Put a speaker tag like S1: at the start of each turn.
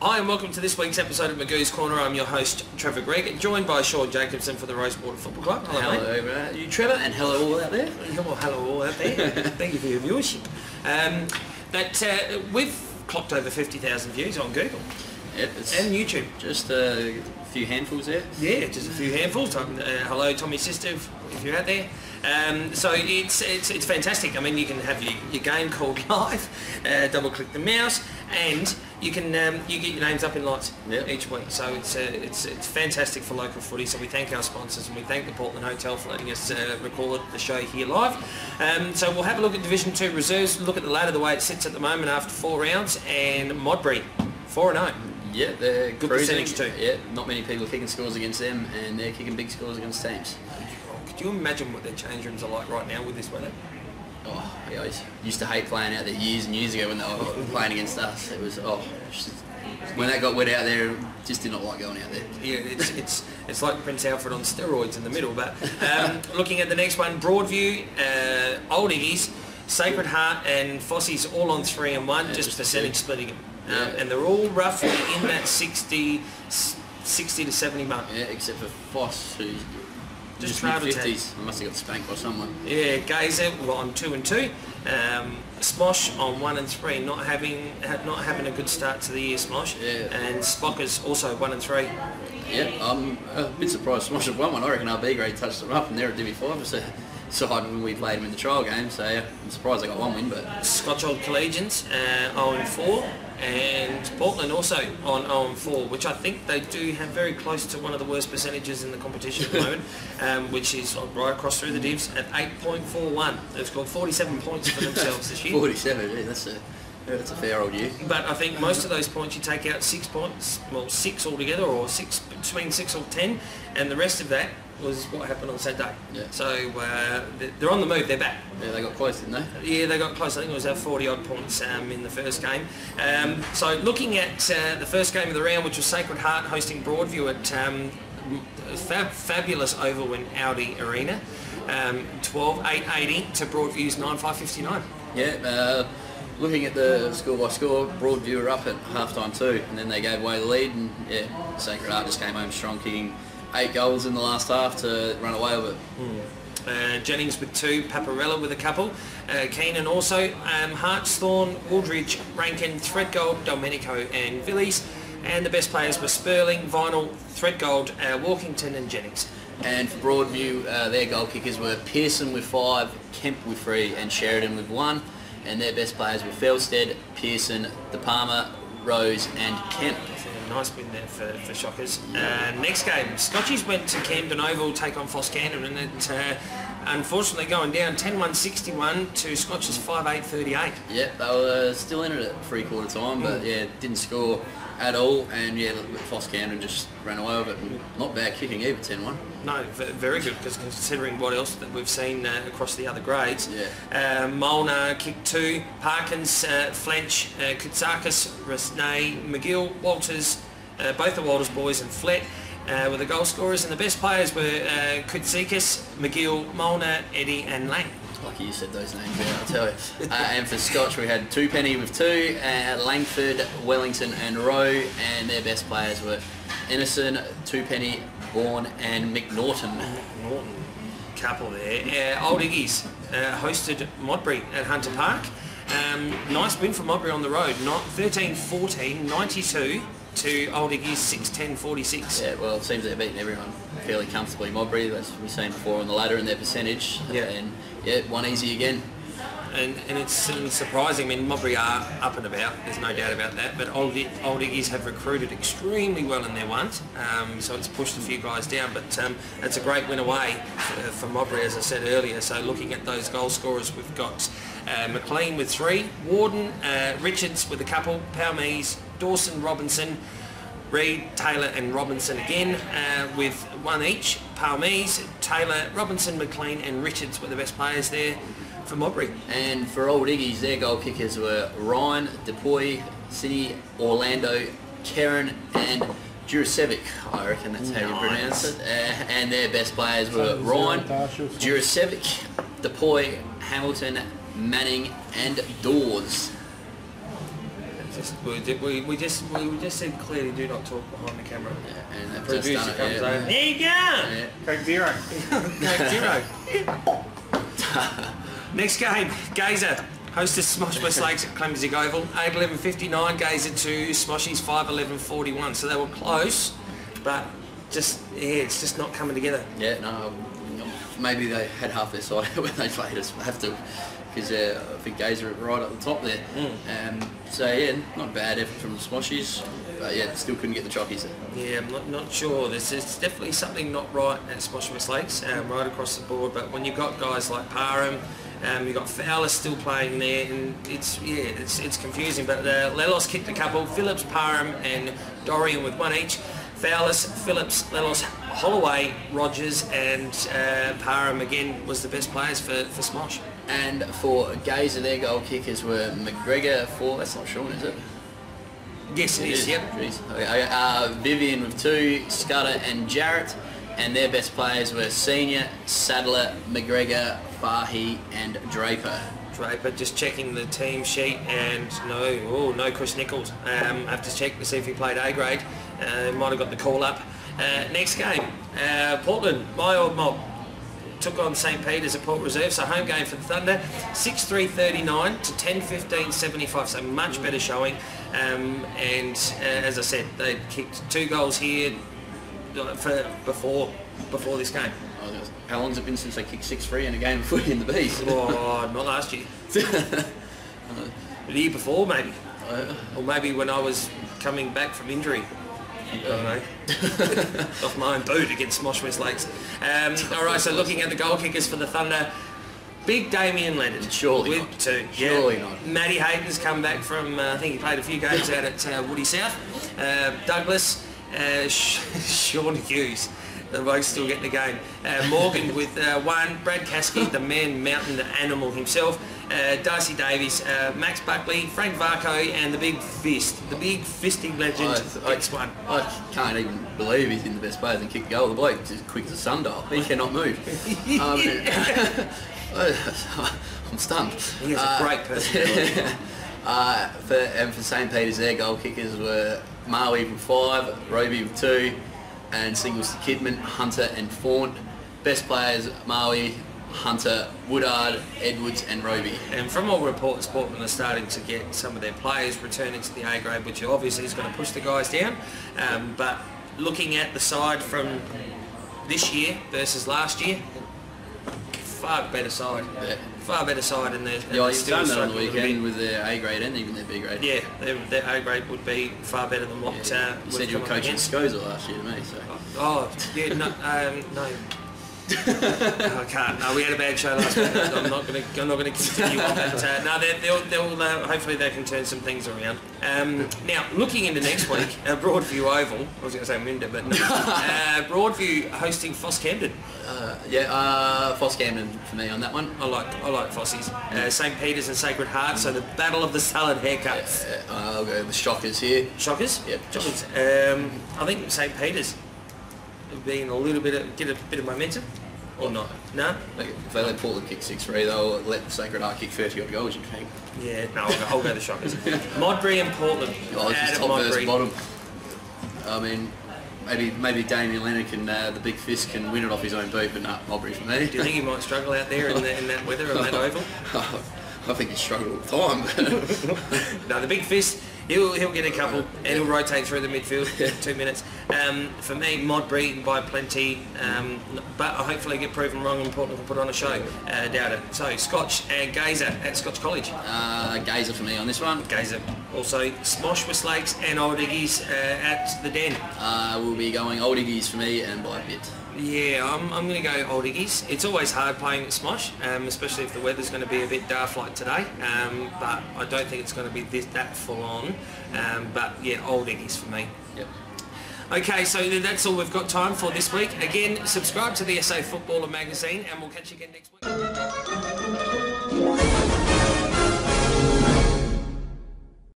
S1: Hi and welcome to this week's episode of Magoos Corner. I'm your host, Trevor Gregg, joined by Sean Jacobson for the Rosewater Football Club.
S2: Hello, you Trevor, and hello all out there.
S1: Well, hello all out there. Thank you for your viewership. We've clocked over 50,000 views on Google.
S2: Yep,
S1: and YouTube.
S2: Just a few handfuls there.
S1: Yeah, just a few handfuls. Hello, Tommy's sister, if you're out there. So it's fantastic. I mean, you can have your game called live, double click the mouse, and you can you get your names up in lights each week. So it's fantastic for local footy. So we thank our sponsors and we thank the Portland Hotel for letting us record the show here live. So we'll have a look at Division 2 reserves, look at the ladder the way it sits at the moment after 4 rounds, and Modbury 4-0.
S2: Yeah, they're
S1: good
S2: cruising.
S1: Percentage too.
S2: Yeah, not many people are kicking scores against them, and they're kicking big scores against teams.
S1: Could you imagine what their change rooms are like right now with this weather?
S2: Oh, yeah, I used to hate playing out there years and years ago when they were playing against us. It was when that got wet out there, just did not like going out there.
S1: Yeah, it's like Prince Alfred on steroids in the middle. But looking at the next one, Broadview, Old Iggy's, Sacred Heart, and Fossey's all on 3 and 1, just percentage splitting them. And they're all roughly in that 60 to 70 mark.
S2: Yeah, except for Foss, who's just mid-50s. I must have got spanked by someone. Yeah,
S1: Gazer on 2 and 2. Smosh on 1 and 3, not having a good start to the year, Smosh.
S2: Yeah.
S1: And Spockers also 1 and 3.
S2: Yeah, I'm a bit surprised Smosh have won one. I reckon our B grade touched them up, and they're a Divi 5 side when we played them in the trial game. So yeah, I'm surprised they got 1 win. But
S1: Scotch Old Collegians 0 and 4. And Portland also on 0 and 4, which I think they do have very close to one of the worst percentages in the competition at the moment, which is right across through the divs at 8.41. They've scored 47 points for themselves this year.
S2: 47, yeah, that's a fair old year.
S1: But I think most of those points you take out 6 points, well 6 altogether, or between 6 or 10, and the rest of that was what happened on Saturday.
S2: Yeah.
S1: So they're on the move, they're back.
S2: Yeah, they got close, didn't they?
S1: Yeah, they got close. I think it was 40 odd points in the first game. So looking at the first game of the round, which was Sacred Heart hosting Broadview at fabulous oval in Audi Arena, 12-880 to Broadview's 9-559.
S2: Yeah, looking at the score by score, Broadview were up at half-time too, and then they gave away the lead, and yeah, Sacred Heart just came home strong, kicking 8 goals in the last half to run away with it.
S1: Jennings with 2, Paparella with a couple, Keenan also, Hartsthorne, Woolridge, Rankin, Threadgold, Domenico and Villies, and the best players were Spurling, Vinyl, Threadgold, Walkington and Jennings.
S2: And for Broadview, their goal kickers were Pearson with 5, Kemp with 3 and Sheridan with 1, and their best players were Felstead, Pearson, De Palma, Rose and Kemp.
S1: Nice win there for Shockers. Next game, Scotchies went to Camden Oval, take on Foss Camden, and it unfortunately going down 10-1-61 to Scotch's 5-8-38.
S2: Yeah, they were still in it at 3/4 time, but yeah, didn't score at all, and yeah, Foss Camden just ran away with it. Not bad kicking either, 10-1.
S1: No, very good, because considering what else that we've seen across the other grades.
S2: Yeah.
S1: Molnar kicked 2, Parkins, Flench, Kutsakis, Resnay, McGill, Walters, both the Walters boys and Flett were the goal scorers, and the best players were Kutsikas, McGill, Molnar, Eddie and Lang.
S2: Lucky you said those names there, I'll tell you. And for Scotch we had 2 Penny with 2, Langford, Wellington and Rowe, and their best players were Innocent, 2 Penny, Bourne and McNaughton.
S1: Couple there. Old Iggy's hosted Modbury at Hunter Park. Nice win for Modbury on the road, 13-14, 92 to Old Iggy's 6-10, 46.
S2: Yeah, well, it seems they've beaten everyone fairly comfortably. Modbury, that's what we've seen before on the ladder in their percentage.
S1: Yeah.
S2: And yeah, one easy again.
S1: And it's surprising. I mean, Modbury are up and about, there's no doubt about that, but Old Iggy's have recruited extremely well in their ones, so it's pushed a few guys down, but it's a great win away for Modbury, as I said earlier. So looking at those goal scorers, we've got McLean with 3, Warden, Richards with a couple, Palmees, Dawson, Robinson, Reid, Taylor and Robinson again with 1 each. Palmees, Taylor, Robinson, McLean and Richards were the best players there for Modbury.
S2: And for Old Iggy's, their goal kickers were Ryan, Depoy, Sydney, Orlando, Karen and Jurasevic, I reckon that's how you pronounce it. And their best players were Ryan, Jurasevic, Depoy, Hamilton, Manning and Dawes.
S1: We just said clearly do not talk behind the camera.
S2: Yeah, and that
S1: Producer
S2: just done
S1: comes
S2: it,
S1: over.
S2: yeah.
S1: There you go.
S2: Yeah.
S3: Coke Zero.
S1: Coke Zero. Next game, Gazer hosted Smosh West Lakes at Clemsig Oval. 8:11:59, Gazer 2, Smoshies 5:11:41. So they were close, but just it's just not coming together.
S2: Yeah, no, maybe they had half their side when they played us. Have to, because I think Gazer are right at the top there. So yeah, not a bad effort from Smoshies, but yeah, still couldn't get the chockies there.
S1: Yeah, I'm not sure. There's definitely something not right at Smosh West Lakes, right across the board. But when you've got guys like Parham, you've got Fowler still playing there, and it's confusing. But Lelos kicked a couple. Phillips, Parham, and Dorian with one each. Fowlis, Phillips, Lelos, Holloway, Rogers, and Parham again was the best players for Smosh.
S2: And for Gazer, their goal kickers were McGregor for, that's not Sean, is it?
S1: Yes, it is. Yep.
S2: Jeez. Okay. Vivian with 2, Scudder and Jarrett, and their best players were Senior, Sadler, McGregor, Fahy, and Draper.
S1: Draper just checking the team sheet, and no Chris Nichols. Have to check to see if he played A grade. Might have got the call up. Next game, Portland, my old mob, took on St Peter's at Port Reserve, so home game for the Thunder, 6-3-39 to 10-15-75, so much better showing. And as I said, they kicked 2 goals here before this game.
S2: How long has it been since they kicked 6-3 in a game of footy in the Bees?
S1: Oh, not last year. The year before, maybe. Or maybe when I was coming back from injury. I don't know. Off my own boot against Smosh West Lakes. Alright, so looking at the goal kickers for the Thunder, big Damien Leonard.
S2: Surely
S1: with
S2: not.
S1: 2.
S2: Surely not.
S1: Matty Hayden's come back from, I think he played a few games out at Woody South. Douglas, Sean Hughes. The bloke's still getting the game. Morgan with 1, Brad Caskey, the man mountain animal himself, Darcy Davies, Max Buckley, Frank Varco, and the big fisting legend, gets 1.
S2: I can't even believe he's in the best players and kicked goal. The bloke's as quick as a sundial. He cannot move. I'm stunned.
S1: He has a great personality.
S2: For St Peter's, their goal kickers were Marley with 5, Roby with 2, and singles to Kidman, Hunter and Faunt. Best players, Marley, Hunter, Woodard, Edwards and Roby. And
S1: from all reports, Portland are starting to get some of their players returning to the A grade, which obviously is going to push the guys down. But looking at the side from this year versus last year, far better side. Yeah. Far better side, and they're still
S2: done that on the weekend with their A grade and even their B grade.
S1: Yeah, their A grade would be far better than what.
S2: You said you were coaching Scozer last year to me, so.
S1: Oh yeah, no. I can't. No, we had a bad show last week. I'm not going to continue on. But no, they'll hopefully they can turn some things around. Now, looking into next week, Broadview Oval. I was going to say Minda, but no. Broadview hosting Foss Camden.
S2: Foss Camden for me on that one.
S1: I like Fossies. St Peter's and Sacred Heart. So the battle of the salad haircuts.
S2: I'll go with the Shockers here.
S1: Shockers?
S2: Yep.
S1: Shockers. I think St Peter's being a little bit get a bit of momentum, or not? No.
S2: If they let Portland kick 6-3, they'll let Sacred Heart kick 30 odd goals. You think?
S1: Yeah. No, I'll go the Shockers. Modbury and Portland.
S2: Just top versus bottom. I mean, maybe Damien Leonard can the big fist can win it off his own boot, but not Modbury for me.
S1: Do you think he might struggle out there in that weather on that oval?
S2: I think he struggled all the time.
S1: No, the big fist. He'll get a couple and he'll rotate through the midfield 2 minutes. For me, Modbury by plenty, but hopefully get proven wrong and Portland will put on a show. Doubt it. So Scotch and Gazer at Scotch College.
S2: Gazer for me on this one.
S1: Gazer. Also Smosh West Lakes and Old Iggy's at the Den.
S2: We'll be going Old Iggy's for me and by a bit.
S1: Yeah, I'm going to go Old Iggy's. It's always hard playing at Smosh, especially if the weather's going to be a bit daft like today. But I don't think it's going to be that full on. But yeah, Old Iggy's for me.
S2: Yep.
S1: Okay, so that's all we've got time for this week. Again, subscribe to the SA Footballer magazine, and we'll catch you again next week.